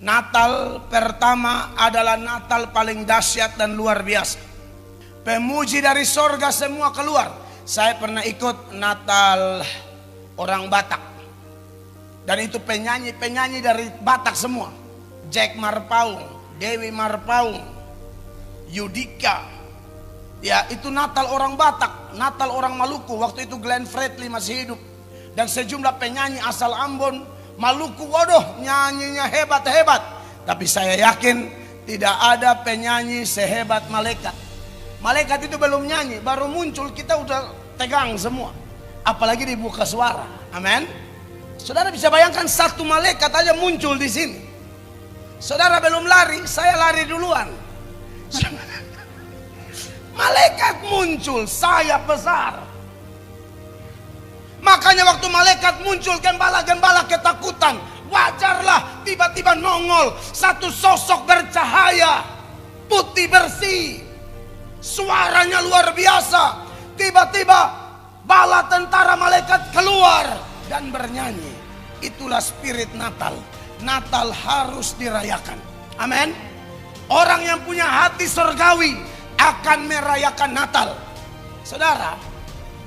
Natal pertama adalah Natal paling dahsyat dan luar biasa. Pemuji dari sorga semua keluar. Saya pernah ikut Natal orang Batak. Dan itu penyanyi-penyanyi dari Batak semua. Jack Marpaung, Dewi Marpaung, Yudika. Ya, itu Natal orang Batak, Natal orang Maluku. Waktu itu Glenn Fredly masih hidup. Dan sejumlah penyanyi asal Ambon, Maluku. Waduh, nyanyinya hebat-hebat. Tapi saya yakin tidak ada penyanyi sehebat malaikat. Malaikat itu belum nyanyi, baru muncul kita udah tegang semua. Apalagi dibuka suara. Amin. Saudara bisa bayangkan satu malaikat aja muncul di sini. Saudara belum lari, saya lari duluan. Malaikat muncul, sayap besar. Makanya waktu malaikat muncul, gembala-gembala ketakutan. Wajarlah tiba-tiba nongol satu sosok bercahaya, putih bersih. Suaranya luar biasa. Tiba-tiba bala tentara malaikat keluar dan bernyanyi. Itulah spirit Natal. Natal harus dirayakan. Amin. Orang yang punya hati surgawi akan merayakan Natal. Saudara,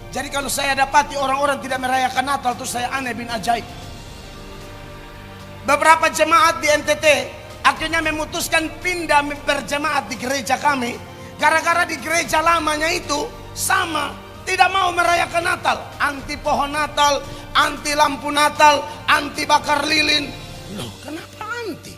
jadi kalau saya dapati orang-orang tidak merayakan Natal, itu saya aneh bin ajaib. Beberapa jemaat di NTT akhirnya memutuskan pindah berjemaat di gereja kami. Gara-gara di gereja lamanya itu sama, tidak mau merayakan Natal. Anti pohon Natal, anti lampu Natal, anti bakar lilin. Loh, kenapa anti?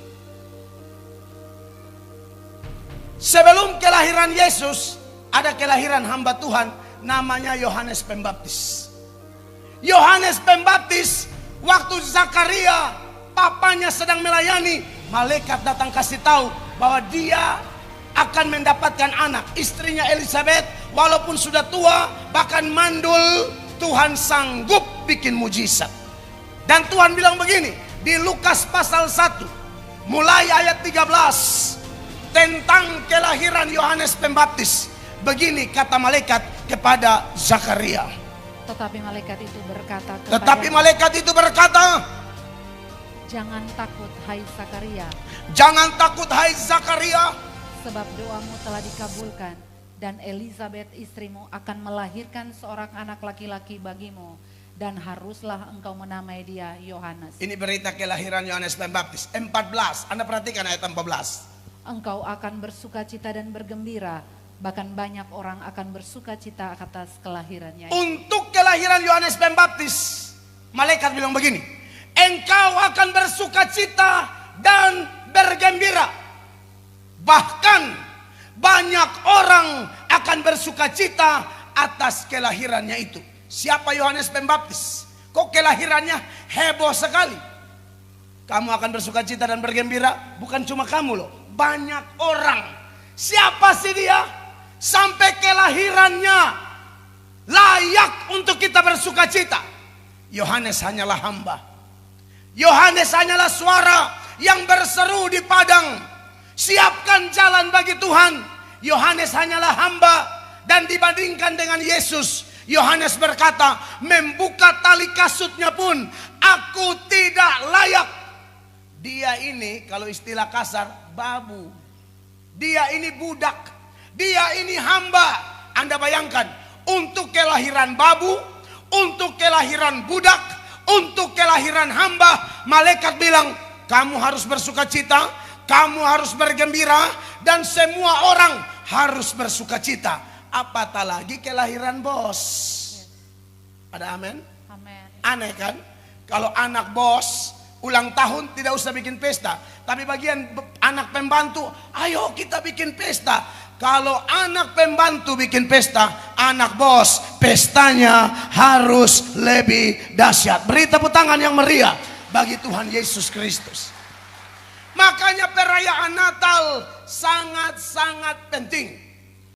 Sebelum kelahiran Yesus, ada kelahiran hamba Tuhan namanya Yohanes Pembaptis. Yohanes Pembaptis, waktu Zakaria papanya sedang melayani, malaikat datang kasih tahu bahwa dia akan mendapatkan anak. Istrinya Elizabeth walaupun sudah tua, bahkan mandul, Tuhan sanggup bikin mujizat. Dan Tuhan bilang begini di Lukas pasal 1 mulai ayat 13 tentang kelahiran Yohanes Pembaptis. Begini kata malaikat kepada Zakaria. Tetapi malaikat itu berkata, jangan takut hai Zakaria. Jangan takut hai Zakaria. Sebab doamu telah dikabulkan, dan Elizabeth istrimu akan melahirkan seorang anak laki-laki bagimu, dan haruslah engkau menamai dia Yohanes. Ini berita kelahiran Yohanes Pembaptis 14. Anda perhatikan ayat 14. Engkau akan bersukacita dan bergembira, bahkan banyak orang akan bersukacita atas kelahirannya. Untuk kelahiran Yohanes Pembaptis, malaikat bilang begini, engkau akan bersukacita dan bergembira. Bahkan banyak orang akan bersukacita atas kelahirannya itu. Siapa Yohanes Pembaptis? Kok kelahirannya heboh sekali? Kamu akan bersukacita dan bergembira. Bukan cuma kamu loh, banyak orang. Siapa sih dia? Sampai kelahirannya layak untuk kita bersukacita. Yohanes hanyalah hamba. Yohanes hanyalah suara yang berseru di padang, siapkan jalan bagi Tuhan. Yohanes hanyalah hamba. Dan dibandingkan dengan Yesus, Yohanes berkata, membuka tali kasutnya pun aku tidak layak. Dia ini kalau istilah kasar babu. Dia ini budak. Dia ini hamba. Anda bayangkan, untuk kelahiran babu, untuk kelahiran budak, untuk kelahiran hamba, malaikat bilang, kamu harus bersukacita, kamu harus bergembira, dan semua orang harus bersukacita. Apatah lagi kelahiran bos. Ada amin? Amin. Aneh kan? Kalau anak bos ulang tahun tidak usah bikin pesta, tapi bagian anak pembantu, ayo kita bikin pesta. Kalau anak pembantu bikin pesta, anak bos pestanya harus lebih dahsyat. Beri tepuk tangan yang meriah bagi Tuhan Yesus Kristus. Makanya perayaan Natal sangat-sangat penting.